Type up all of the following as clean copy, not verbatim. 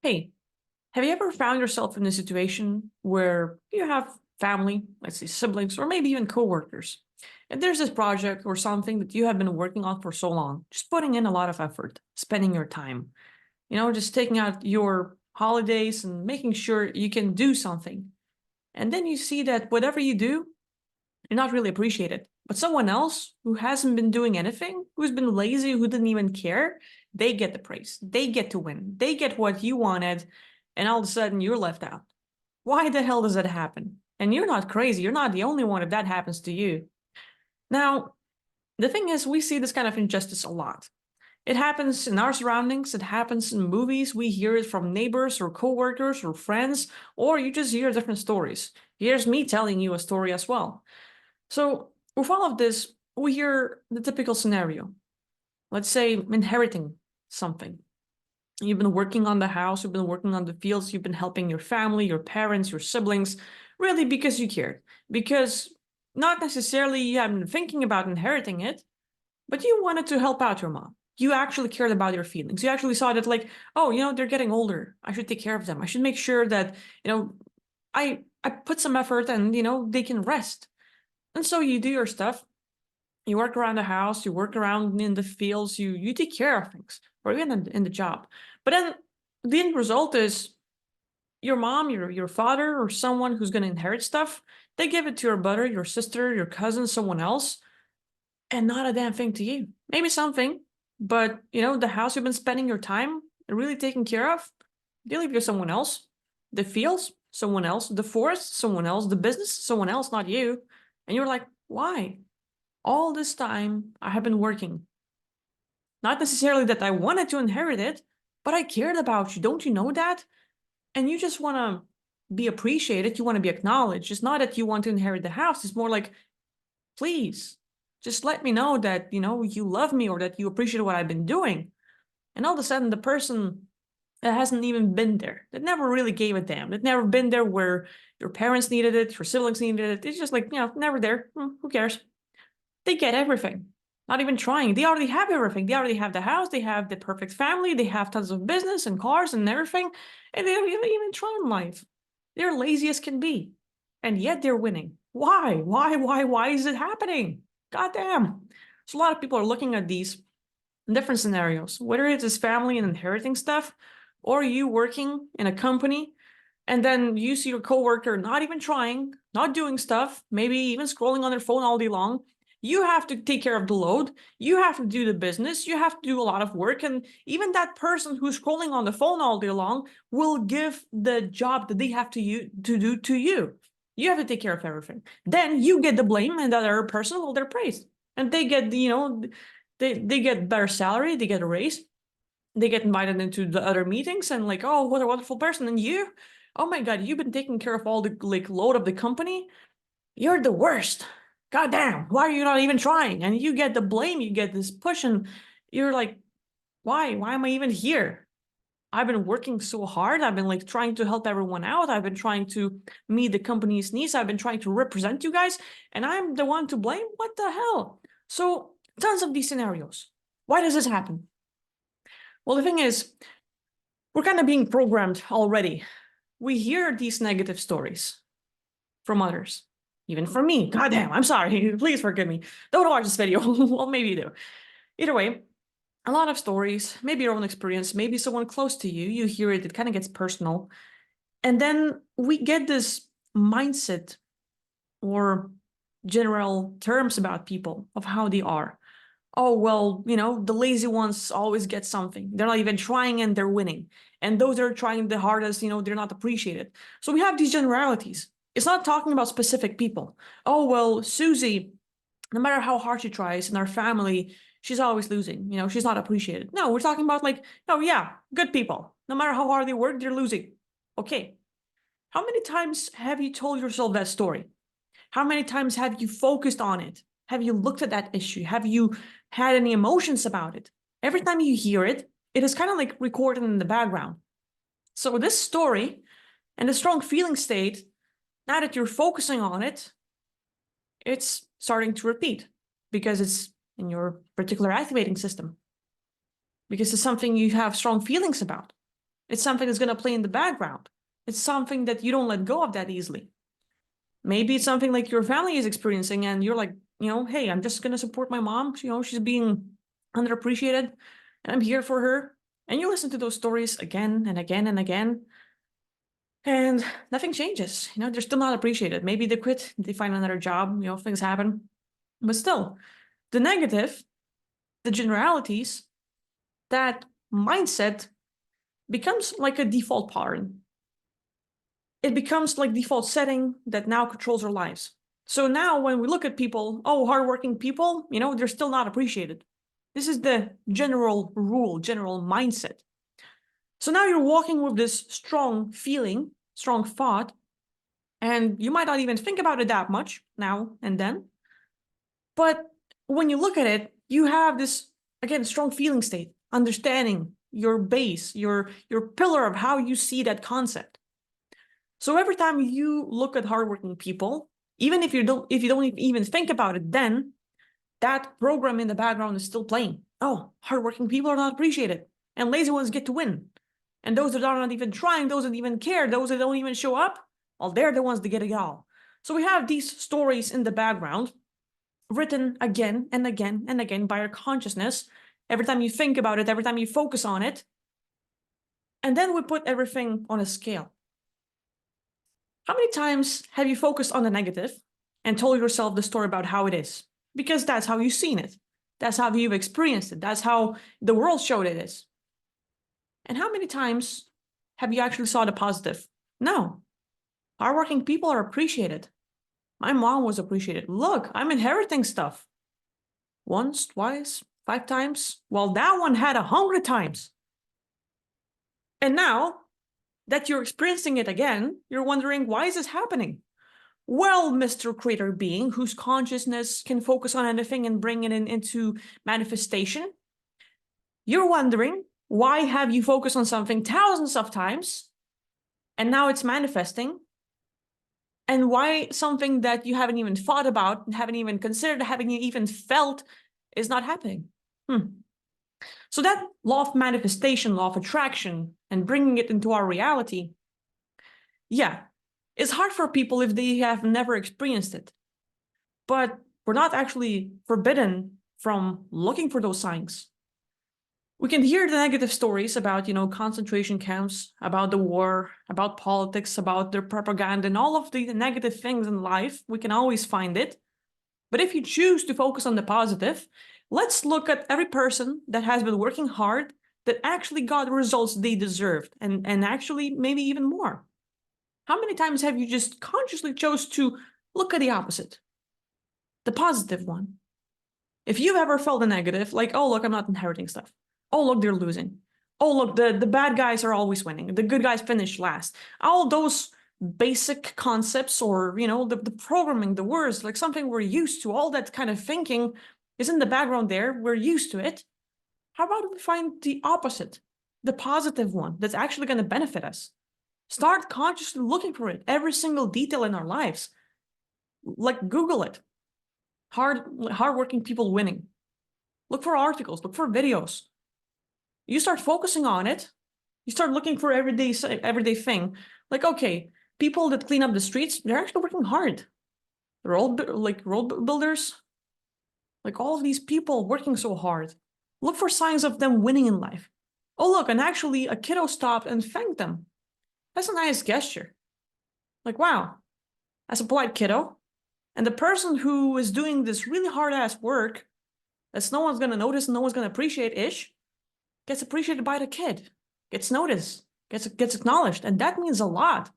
Hey, have you ever found yourself in a situation where you have family, let's say siblings, or maybe even coworkers, and there's this project or something that you have been working on for so long, just putting in a lot of effort, spending your time, just taking out your holidays and making sure you can do something. And then you see that whatever you do, you're not really appreciated. But someone else who hasn't been doing anything, who's been lazy, who didn't even care, they get the praise. They get to win. They get what you wanted, and all of a sudden you're left out. Why the hell does that happen? And you're not crazy. You're not the only one if that happens to you. Now, the thing is, we see this kind of injustice a lot. It happens in our surroundings, it happens in movies, we hear it from neighbors or coworkers or friends, or you just hear different stories. Here's me telling you a story as well. So with all of this, we hear the typical scenario. Let's say inheriting something. You've been working on the house, you've been working on the fields, you've been helping your family, your parents, your siblings, really because you cared. Because not necessarily you have been thinking about inheriting it, but you wanted to help out your mom. You actually cared about your feelings. You actually saw that like, oh, they're getting older. I should take care of them. I should make sure that, I put some effort and, they can rest. And so you do your stuff. You work around the house, you work around in the fields, you take care of things, or even in the job. But then the end result is your mom, your father, or someone who's going to inherit stuff. They give it to your brother, your sister, your cousin, someone else, and not a damn thing to you. Maybe something, but the house you've been spending your time really taking care of, they leave it to someone else. The fields, someone else. The forest, someone else. The business, someone else, not you. And you're like, why? All this time I have been working. Not necessarily that I wanted to inherit it, but I cared about you. Don't you know that? And you just want to be appreciated. You want to be acknowledged. It's not that you want to inherit the house. It's more like, please, just let me know that, you love me or that you appreciate what I've been doing. And all of a sudden, the person that hasn't even been there, that never really gave a damn, that never been there where your parents needed it, your siblings needed it. It's just like, never there. Who cares? They get everything. Not even trying. They already have everything. They already have the house. They have the perfect family. They have tons of business and cars and everything. And they don't even try in life. They're lazy as can be. And yet they're winning. Why? Why is it happening? God damn. So a lot of people are looking at these different scenarios, whether it is family and inheriting stuff, or you working in a company, and then you see your coworker not even trying, not doing stuff, maybe even scrolling on their phone all day long. You have to take care of the load. You have to do the business. You have to do a lot of work. And even that person who's scrolling on the phone all day long will give the job that they have to do to you. You have to take care of everything. Then you get the blame, and that other person will get praised. And they get, they get better salary, they get a raise, they get invited into the other meetings, and like, oh, what a wonderful person. And you, oh my God, you've been taking care of all the like load of the company. You're the worst. God damn, why are you not even trying? And you get the blame, you get this push, and you're like, why? Why am I even here? I've been working so hard. I've been like trying to help everyone out. I've been trying to meet the company's needs. I've been trying to represent you guys, and I'm the one to blame? What the hell? So, tons of these scenarios. Why does this happen? Well, the thing is, we're kind of being programmed already. We hear these negative stories from others, even from me. God damn, I'm sorry. Please forgive me. Don't watch this video. Well, maybe you do. Either way, a lot of stories, maybe your own experience, maybe someone close to you, you hear it, it kind of gets personal. And then we get this mindset or general terms about people of how they are. Oh, well, the lazy ones always get something. They're not even trying and they're winning. And those that are trying the hardest, they're not appreciated. So we have these generalities. It's not talking about specific people. Oh, well, Susie, no matter how hard she tries in our family, she's always losing. She's not appreciated. No, we're talking about like, oh yeah, good people. No matter how hard they work, they're losing. Okay. How many times have you told yourself that story? How many times have you focused on it? Have you looked at that issue? Have you had any emotions about it? Every time you hear it, it is kind of like recorded in the background. So this story and the strong feeling state, now that you're focusing on it, it's starting to repeat because it's in your particular activating system. Because it's something you have strong feelings about. It's something that's going to play in the background. It's something that you don't let go of that easily. Maybe it's something like your family is experiencing and you're like, hey, I'm just going to support my mom. She's being underappreciated and I'm here for her. And you listen to those stories again and again and again. And nothing changes. They're still not appreciated. Maybe they quit, they find another job, things happen. But still, the negative, the generalities, that mindset becomes like a default pattern. It becomes like default setting that now controls our lives. So now when we look at people, hardworking people, they're still not appreciated. This is the general rule, general mindset. So now you're walking with this strong feeling, strong thought, and you might not even think about it that much now and then. But when you look at it, you have this, again, strong feeling state, understanding your base, your pillar of how you see that concept. So every time you look at hardworking people, even if you don't even think about it, then that program in the background is still playing. Oh, hardworking people are not appreciated, and lazy ones get to win. And those that are not even trying, those that even care, those that don't even show up, well, they're the ones that get it all. So we have these stories in the background, written again and again and again by our consciousness. Every time you think about it, every time you focus on it. And then we put everything on a scale. How many times have you focused on the negative and told yourself the story about how it is? Because that's how you've seen it. That's how you've experienced it. That's how the world showed it is. And how many times have you actually saw the positive? No. Hardworking people are appreciated. My mom was appreciated. Look, I'm inheriting stuff. Once, twice, 5 times. Well, that one had 100 times. And now that you're experiencing it again, you're wondering, why is this happening? Well, Mr. Creator Being, whose consciousness can focus on anything and bring it into manifestation, you're wondering, why have you focused on something thousands of times and now it's manifesting? And why something that you haven't even thought about, haven't even considered, haven't even felt is not happening? So that law of manifestation, law of attraction, and bringing it into our reality, yeah, it's hard for people if they have never experienced it. But we're not actually forbidden from looking for those signs. We can hear the negative stories about, concentration camps, about the war, about politics, about their propaganda, and all of the negative things in life. We can always find it. But if you choose to focus on the positive, let's look at every person that has been working hard, that actually got the results they deserved, and actually maybe even more. How many times have you just consciously chose to look at the opposite, the positive one? If you've ever felt a negative, like, oh, look, I'm not inheriting stuff. Oh, look, they're losing. Oh, look, the bad guys are always winning. The good guys finish last. All those basic concepts, or, the programming, the words, like something we're used to, all that kind of thinking is in the background there. We're used to it. How about we find the opposite, the positive one that's actually going to benefit us? Start consciously looking for it, every single detail in our lives. Like, Google it. Hardworking people winning. Look for articles, look for videos. You start focusing on it. You start looking for everyday thing. Like, okay, people that clean up the streets, they're actually working hard. Road builders, like all of these people working so hard. Look for signs of them winning in life. Oh, look, and actually a kiddo stopped and thanked them. That's a nice gesture. Like, wow, that's a polite kiddo. And the person who is doing this really hard-ass work that no one's going to notice, no one's going to appreciate gets appreciated by the kid, gets noticed, gets acknowledged. And that means a lot.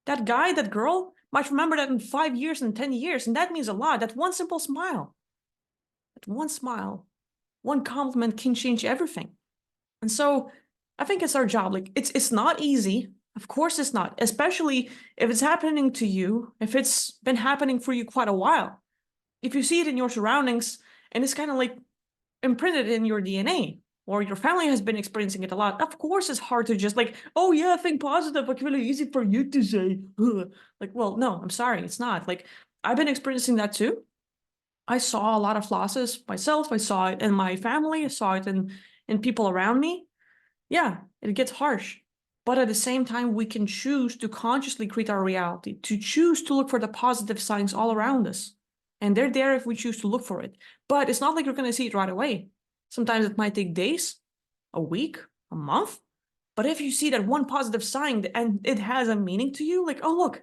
That guy, that girl might remember that in 5 years and 10 years. And that means a lot. That one simple smile, one compliment can change everything. And so I think it's our job. Like, it's not easy. Of course it's not, especially if it's happening to you, if it's been happening for you quite a while. If you see it in your surroundings and it's kind of like imprinted in your DNA, or your family has been experiencing it a lot, of course it's hard to just like, oh yeah, think positive, like really easy for you to say. Like, well, no, I'm sorry, it's not. Like, I've been experiencing that too. I saw a lot of losses myself. I saw it in my family. I saw it in people around me. Yeah, it gets harsh. But at the same time, we can choose to consciously create our reality, to choose to look for the positive signs all around us. And they're there if we choose to look for it. But it's not like you're going to see it right away. Sometimes it might take days, a week, a month. But if you see that one positive sign and it has a meaning to you, like, oh, look,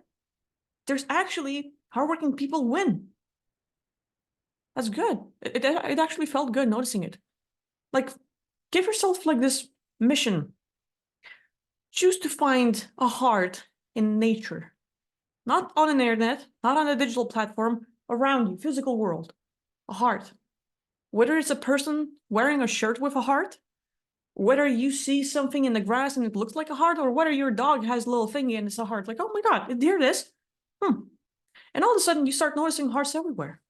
there's actually hardworking people win. That's good. It actually felt good noticing it. Like, give yourself like this mission. Choose to find a heart in nature, not on an internet, not on a digital platform, around you, physical world, a heart. Whether it's a person wearing a shirt with a heart, whether you see something in the grass and it looks like a heart, or whether your dog has a little thingy and it's a heart, like, oh my God, here it is. And all of a sudden you start noticing hearts everywhere.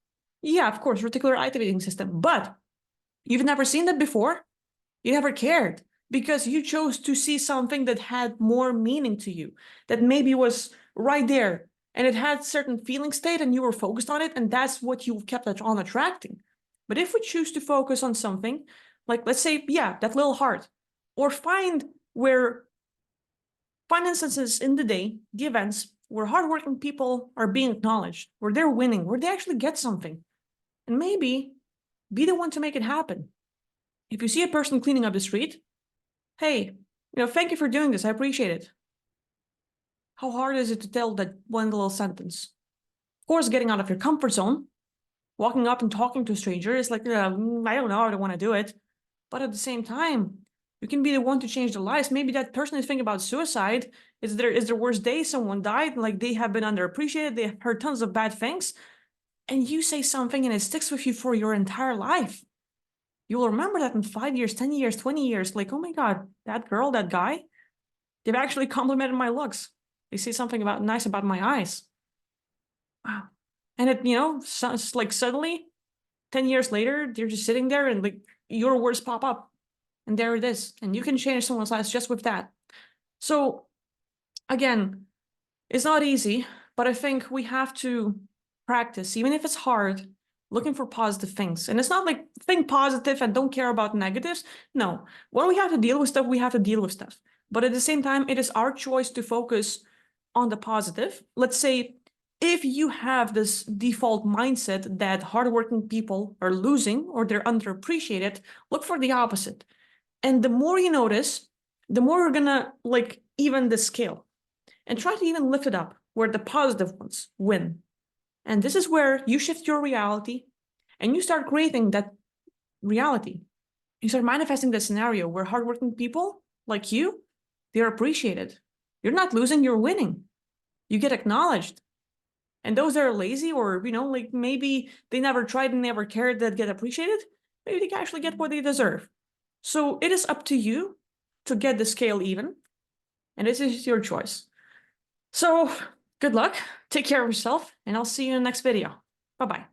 Yeah, of course, reticular activating system, but you've never seen that before. You never cared because you chose to see something that had more meaning to you, that maybe was right there and it had certain feeling state and you were focused on it, and that's what you kept on attracting. But if we choose to focus on something, like let's say, yeah, that little heart, or find instances in the day, the events where hardworking people are being acknowledged, where they're winning, where they actually get something, and maybe be the one to make it happen. If you see a person cleaning up the street, hey, thank you for doing this. I appreciate it. How hard is it to tell that one little sentence? Of course, getting out of your comfort zone, walking up and talking to a stranger is like, I don't know, I don't want to do it. But at the same time, you can be the one to change their lives. Maybe that person is thinking about suicide. Is their worst day, someone died, like they have been underappreciated, they have heard tons of bad things, and you say something and it sticks with you for your entire life. You'll remember that in 5 years, 10 years, 20 years, like, oh my God, that girl, that guy, they've actually complimented my looks. They say something nice about my eyes. Wow. And it, sounds like suddenly 10 years later, they're just sitting there and like your words pop up and there it is. And you can change someone's life just with that. So again, it's not easy, but I think we have to practice, even if it's hard, looking for positive things. And it's not like think positive and don't care about negatives. No, when we have to deal with stuff, we have to deal with stuff. But at the same time, it is our choice to focus on the positive. Let's say if you have this default mindset that hardworking people are losing or they're underappreciated, look for the opposite. And the more you notice, the more you're gonna like even the scale and try to even lift it up where the positive ones win. And this is where you shift your reality and you start creating that reality. You start manifesting the scenario where hardworking people like you, they're appreciated. You're not losing, you're winning. You get acknowledged. And those that are lazy or, like maybe they never tried and never cared that get appreciated, maybe they can actually get what they deserve. So it is up to you to get the scale even. And this is your choice. So good luck, take care of yourself, and I'll see you in the next video. Bye-bye.